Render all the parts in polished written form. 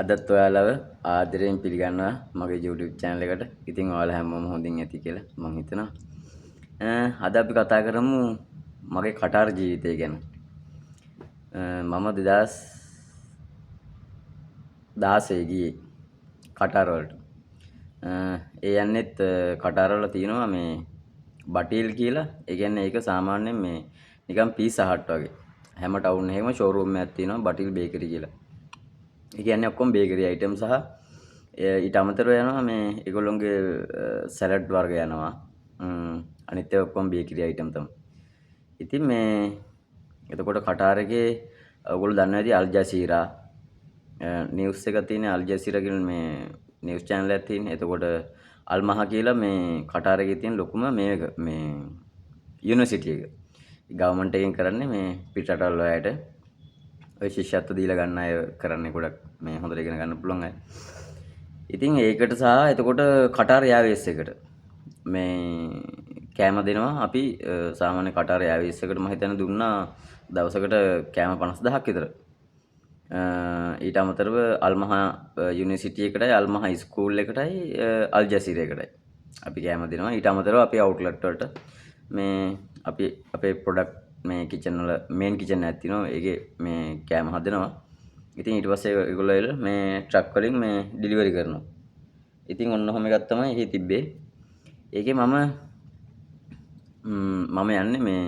අදත් ඔයාලව ආදරයෙන් පිළිගන්නවා මගේ YouTube channel එකට. ඉතින් ඔයාලා හැමෝම හොඳින් ඇති කියලා මම හිතනවා. අද අපි කතා කරමු මගේ කටාර ජීවිතය ගැන. මම 2016 ගියේ කටාර වලට. ඒ යන්නෙත් කටාර වල තියෙනවා මේ බටීල් කියලා. ඒ කියන්නේ ඒක සාමාන්‍යයෙන් මේ නිකන් පීසා හට් වගේ. හැම ටවුන් එකකම ෂෝරූම් එකක් තියෙනවා බටීල් බේකරි කියලා. ඒ කියන්නේ ඔක්කොම බේකරි අයිටම් සහ ඊට අමතරව යනවා මේ ඒගොල්ලොන්ගේ සැලඩ් වර්ග යනවා. අනිත් ඒවා ඔක්කොම බේකරි අයිටම් තමයි. ඉතින් මේ එතකොට කටාර එකේ ඔයගොල්ලෝ දන්නවා ඇති අල් ජසීරා නිවුස් එක තියෙන අල් ජසීරා කියන මේ නිවුස් channel එකක් තියෙන. එතකොට අල් මහ කියලා මේ කටාර එකේ තියෙන ලොකුම මේ යුනිවර්සිටි එක. ගවර්න්මන්ට් එකෙන් කරන්නේ මේ පිටරටවල අයට ඔය ශිෂ්‍යත්ව දීලා ගන්න අය කරන්නේ ගොඩක් මේ හොඳට ඉගෙන ගන්න පුළුවන් අය. ඉතින් ඒකට සහ එතකොට කටාර එයාවේස් එකට මේ කෑම දෙනවා අපි සාමාන්‍ය කටාර එයාවේස් එකට මම හිතන්නේ දුන්නා දවසකට කෑම 50000ක් විතර. ඊට අමතරව අල්මහා යුනිවර්සිටි එකටයි අල්මහා ස්කූල් එකටයි අල් ජසීරා එකටයි අපි කෑම දෙනවා. ඊට අමතරව අපි අවුට්ලට් වලට මේ අපි අපේ ප්‍රොඩක්ට් මේ කිචන් වල මේන් කිචන් එකක් තියෙනවා. ඒකේ මේ කෑම හදනවා. ඉතින් ඊට පස්සේ ඒගොල්ලෝ එල මේ ට්‍රක් වලින් මේ ඩිලිවරි කරනවා. ඉතින් ඔන්න ඔහොම එකක් තමයි එහි තිබ්බේ. ඒකේ මම යන්නේ මේ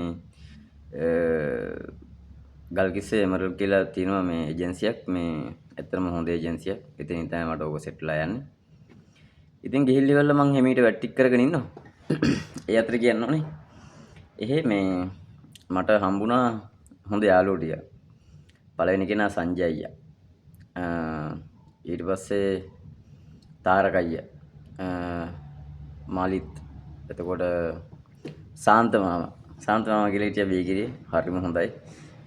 ගල්කිස්සේ එමරල් කියලා තියෙනවා මේ ඒජන්සියක්. මේ ඇත්තටම හොඳ ඒජන්සියක්. ඉතින් තමයි මට ඕක සෙට්ලා යන්නේ. ඉතින් ගිහිල්ලි වල මං හැමීට වැට්ටික් කරගෙන ඉන්නවා. ඒ අතර කියන්න ඕනේ. එහෙ මේ මට හම්බුණා හොඳ යාළුවෝ ටික. පළවෙනි කෙනා සංජය අයියා. ඊට පස්සේ තාරක අයියා. මාලිත්. එතකොට සාන්ත මාමා. සාන්ත මාමා කියලා හිටියා බීගිරියේ. හරිම හොඳයි.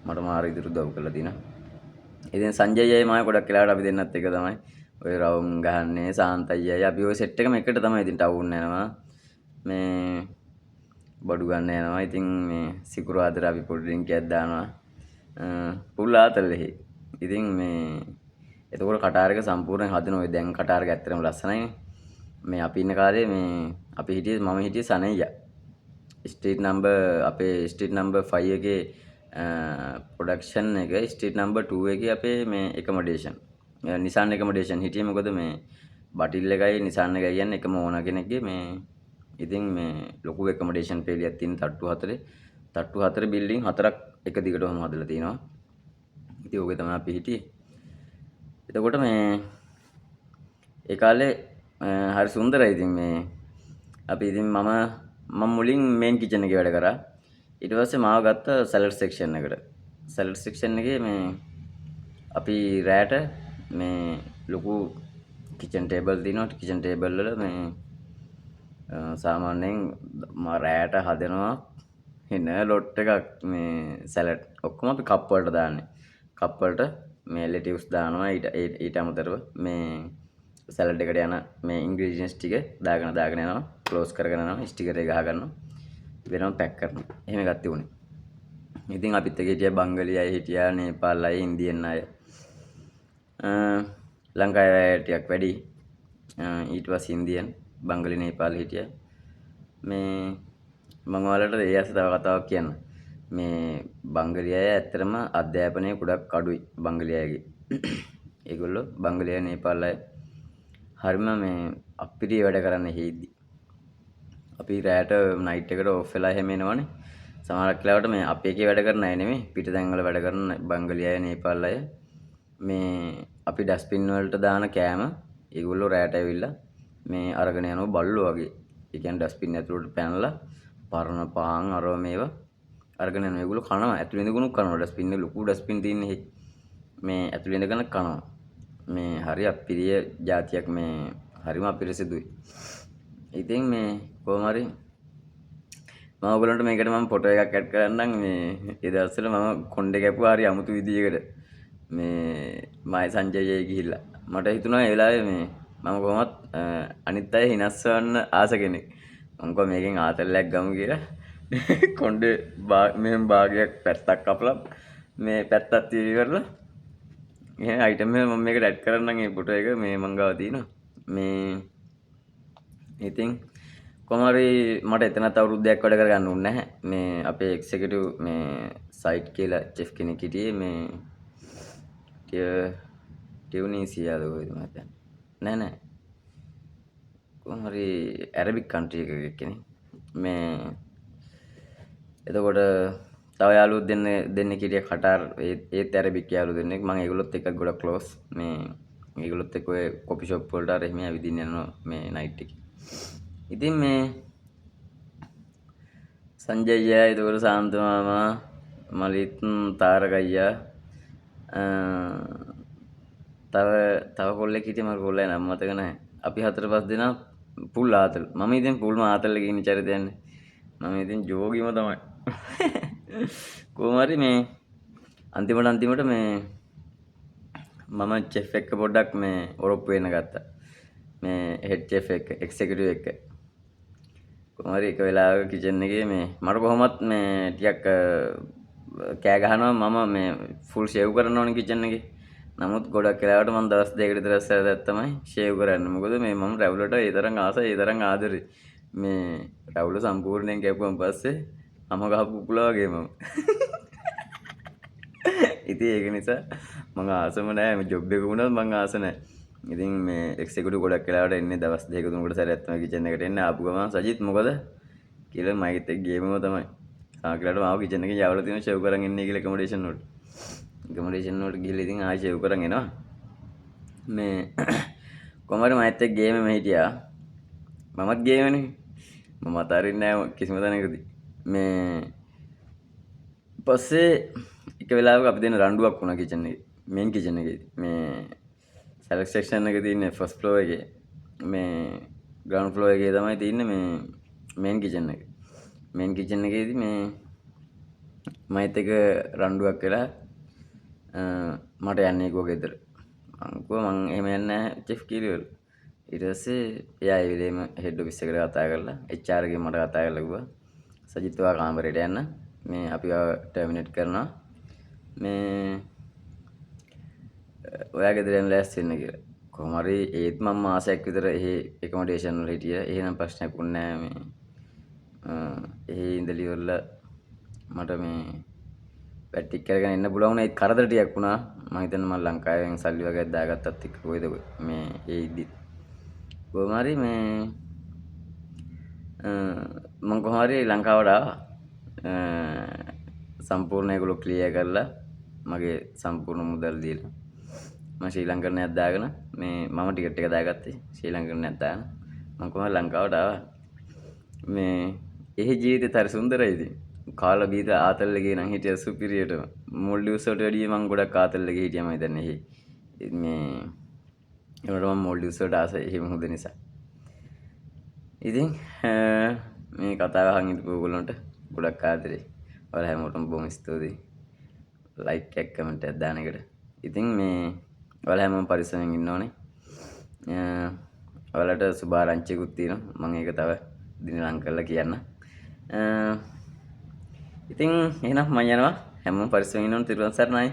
මට මාර ඉදිරි උදව් කළා දිනා. ඉතින් සංජය අයියා මායි ගොඩක් වෙලාවට අපි දෙන්නත් එක තමයි. ඔය රවුම් ගහන්නේ සාන්ත අයියා. අපි ඔය සෙට් එකම එකට තමයි ඉතින් ටවුන් යනවා. මේ බඩු ගන්න යනවා. ඉතින් මේ සිකුරාදට අපි පොඩි ඩ්‍රින්ක් එකක් දානවා. පුල් ආතල්ලෙහි. ඉතින් මේ එතකොට කටාර එක සම්පූර්ණයෙන් හදන ඔය දැන් කටාර එක ඇත්තටම ලස්සනයි. මේ අපි ඉන්න කාලේ මේ අපි හිටියේ මම හිටියේ සනේයියා. ස්ට්‍රීට් නම්බර් අපේ ස්ට්‍රීට් නම්බර් 5 එකේ ප්‍රොඩක්ෂන් එක ස්ට්‍රීට් නම්බර් 2 එකේ අපේ මේ එකමඩේෂන් නිසාන් එකමඩේෂන් හිටියේ. මොකද මේ බටිල් එකයි නිසාන් එකයි කියන්නේ එකම ඕන කෙනෙක්ගේ මේ ඉතින් මේ ලොකු එකමඩේෂන් පේලියක් තියෙන තට්ටු 4 බිල්ඩින් 4ක් එක දිගටම හදලා තිනවා. ඉතින් ඕකේ තමයි අපි හිටියේ. එතකොට මේ ඒ කාලේ හරි සුන්දරයි. ඉතින් මේ අපි ඉතින් මම මුලින් මේන් කිචන් එකේ වැඩ කරා. ඊට පස්සේ මාව ගත්ත සැලඩ් සෙක්ෂන් එකට. සැලඩ් සෙක්ෂන් එකේ මේ අපි රෑට මේ ලොකු කිචන් ටේබල් තියෙනවා. කිචන් ටේබල් වල මේ සාමාන්‍යයෙන් රෑට හදනවා එන ලොට් එකක් මේ සැලඩ් ඔක්කොම අපි කප් වලට දාන්නේ. කප් වලට මේ ලෙටිව්ස් දානවා. ඊට අමතරව මේ සැලඩ් එකට යන මේ ඉන්ග්‍රීඩියන්ට්ස් ටික දාගෙන යනවා. ක්ලෝස් කරගෙන යනවා. ස්ටිකර් එක ගහ ගන්නවා. වෙනම පැක් කරනවා. එහෙම එකක් තිබුණේ. ඉතින් අපිත් එක්ක හිටියා බංගලි අය හිටියා, නේපාල් අය, ඉන්දියන් අය. ලංකාවේ අය ටිකක් වැඩි. ඊට පස්සේ ඉන්දියන්, බංගලි, නේපාල් හිටියා. මේ මම ඔයාලට ඒ ඇස්ස තව කතාවක් කියන්න. මේ බංගලි අය ඇත්තටම අධ්‍යාපනයේ ගොඩක් අඩුයි බංගලි අයගේ. ඒගොල්ලෝ බංගලි අය, නේපාල් අය හරිම මේ අපිරිය වැඩ කරන්න හේද්දි. අපි රෑට නයිට් එකට ඔෆ් වෙලා එහෙම එනවනේ. සමහරක් වෙලාවට මේ අපේ එකේ වැඩ කරන අය නෙමෙයි පිටතැන් වල වැඩ කරන බංගලි අය, නේපාල් අය මේ අපි ඩස්බින් වලට දාන කෑම ඒගොල්ලෝ රෑට ඇවිල්ලා මේ අරගෙන යනවා බල්ලෝ වගේ. ඒ කියන්නේ ඩස්බින් ඇතුළට පැනලා පරණ පාන් අරව මේවා අරගෙන යනවා. ඒගොල්ලෝ කනවා. ඇතුළේ ඉඳගෙන කනවා. ඩස්බින් එක ලොකු ඩස්බින් තියෙන්නේ. මේ ඇතුළේ ඉඳගෙන කනවා. මේ හරි අපිරිය જાතියක් මේ හරිම අපිරිසිදුයි. ඉතින් මේ කොහොම හරි මම ඔයගලන්ට මේකට මම ෆොටෝ එකක් ඇඩ් කරන්නම්. මේ ඒ දවස්වල මම කොණ්ඩේ කැපුවා හරි අමුතු විදියකට. මේ මයි සංජයයි ගිහිල්ලා මට හිතුණා ඒ වෙලාවේ මේ මම කොහොමත් අනිත් අය හිනස්සවන්න ආස කෙනෙක්. මම කොහොම මේකෙන් ආතල්ලයක් ගමු කියලා කොණ්ඩේ මෙහෙම භාගයක් පැත්තක් කපලා මේ පැත්තක් తీරි කරලා ඒ අයිටම් එක මම මේකට ඇඩ් කරන්නම් මේ ෆොටෝ එක මේ මං ගාව තියෙනවා. මේ ඉතින් කොහොම හරි මට එතනත් අවුරුද්දක් වැඩ කරගන්න ඕනේ නැහැ. මේ අපේ එක්සිකියුටිව් මේ සයිට් කියලා චෙෆ් කෙනෙක් හිටියේ මේ ටියුනීසියාද කොහෙද මම හිතන්නේ. නෑ නෑ. කොහොම හරි ඇරබික් කන්ට්‍රි එකක කෙනෙක්. මේ එතකොට තව යාළුවෝ දෙන්නෙක් හිටියා කටාර් ඒත් ඇරබික් යාළුවෝ දෙන්නෙක්. මම ඒගොල්ලොත් එක්ක ගොඩක් ක්ලෝස්. මේ ඒගොල්ලොත් එක්ක ඔය කොපි ෂොප් වලට අර එහෙම ඇවිදින්න යනවා මේ නයිට් එකේ. ඉතින් මේ සංජය අයියා, එතකොට සාන්ත මාමා, මලිත්, තාරක අයියා, තව කොල්ලෙක් හිටියා මට කොල්ලේ නම මතක නැහැ. අපි 4-5 දෙනා පුල් ආතල්. මම ඉතින් පුල්ම ආතල් එකේ ඉන්න චරිතයන්නේ. මම ඉතින් ජෝගිම තමයි. කොහොම හරි මේ අන්තිමට මේ මම චෙෆ් එක්ක පොඩ්ඩක් මේ ඔරොප්පු වෙන්න ගත්තා. මේ හෙඩ් චෙෆ් එක්ක එක්සිකියුටිව් එක්ක. කොහොම හරි එක වෙලාවක කිචන් එකේ මේ මට කොහොමත් මේ ටිකක් කෑ ගහනවා මම මේ ෆුල් ෂේව් කරන්න ඕනේ කිචන් එකේ. නමුත් ගොඩක් වෙලාවට මම දවස් දෙකකට විතර ඉස්සරහට තමයි ෂේව් කරන්නේ. මොකද මේ මම රැවුලට ඒ තරම් ආසයි, ඒ තරම් ආදරේ. මේ රැවුල සම්පූර්ණයෙන් කැපුවන් පස්සේ අම ගහපු කුකුලා වගේ මම. ඉතින් ඒක නිසා මම ආසම නැහැ. මේ ජොබ් එක වුණත් මම ආස නැහැ. ඉතින් මේ එක්සිකියුටිව් ගොඩක් වෙලාවට එන්නේ දවස් දෙක තුනකට සැරයක් තමයි කිචන් එකට එන්නේ. ආපු ගමන් සජිත් මොකද කියලා මයිත් එක්ක ගේමම තමයි. ආකලට මාව කිචන් එකේ යවලා තියෙන ෂෙව් කරන් එන්නේ කියලා ඇකොමඩේෂන් වලට. ඇකොමඩේෂන් වලට ගිහලා ඉතින් ආයෙ ෂෙව් කරන් එනවා. මේ කොහමද මයිත් එක්ක ගේමෙම හිටියා. මමත් ගේමනේ. මම අතාරින්නේ නැහැ කිසිම තැනකදී. මේ පස්සේ එක වෙලාවක අපි දෙන රණ්ඩුවක් වුණා කිචන් එකේ. මේන් කිචන් එකේ. මේ සෙලෙක්ට් සෙක්ෂන් එකේ තියෙන ෆස්ට් ෆ්ලෝර් එකේ මේ ග්‍රවුන්ඩ් ෆ්ලෝර් එකේ තමයි තියෙන්නේ මේ මේන් කිචන් එක. මේන් කිචන් එකේදී මේ මයිත් එක රණ්ඩුවක් වෙලා මට යන්නේ කෝ ගෙදර. මං කිව්වා මං එහෙම යන්නේ නැහැ චෙෆ් කිරිවල. ඊට පස්සේ එයා ඒ වෙලේම හෙඩ් ඔෆිස් එකට කතා කරලා HR එකෙන් මට කතා කරලා කිව්වා සජිත් ඔයා කාමරේට යන්න. මේ අපිව ටර්මිනේට් කරනවා. මේ ඔයා ගෙදර යන්න ලෑස්ති වෙන්න කියලා. කොහොම හරි ඒත් මම මාසයක් විතර එහි ඇකොමඩේෂන් වල හිටියා. එහෙනම් ප්‍රශ්නයක් වුණේ නැහැ මේ. එහි ඉඳලි වල මට මේ පැටික් කරගෙන එන්න පුළුවන් වුණා. ඒත් කරදර ටිකක් වුණා. මම හිතන්නේ මම ලංකාවෙන් සල්ලි වගේක් දාගත්තත් එක්ක කොයිද මේ ඒ ඉදි. කොහොම හරි මේ මම කොහොම හරි ලංකාවට ආවා. සම්පූර්ණ ඒගොල්ලෝ ක්ලියර් කරලා මගේ සම්පූර්ණ මුදල් දීලා මම ශ්‍රී ලංකනයක් දාගෙන මේ මම ටිකට් එක දාගත්තේ ශ්‍රී ලංකනයක් දාගෙන මම කොහොමද ලංකාවට ආවා. මේ එහි ජීවිතේ තර සුන්දරයි ඉතින්. කාලා බීලා ආතල් එකේ නම් හිටිය සුපිරියටම. මොල්ඩිව්ස් වලට වැඩිය මම ගොඩක් ආතල් එකේ හිටියා මම හිතන්නේ එහි. මේ ඒකට මම මොල්ඩිව්ස් වලට ආසයි එහෙම හොඳ නිසා. ඉතින් මේ කතාව අහන් ඉඳපු ඔයගොල්ලන්ට ගොඩක් ආදරේ. ඔයාලා හැමෝටම බොහොම ස්තුතියි. ලයික් එකක් කමෙන්ට් එකක් දාන එකට. ඉතින් මේ ඔයාලා හැමෝම පරිස්සමෙන් ඉන්න ඕනේ. ඔයාලට සුභාරංචියකුත් තියෙනවා. මම ඒක තව දින ලං කරලා කියන්න. ඉතින් එහෙනම් මම යනවා. හැමෝම පරිස්සමෙන් ඉන්න ඕනේ. තිරුවන් සරණයි.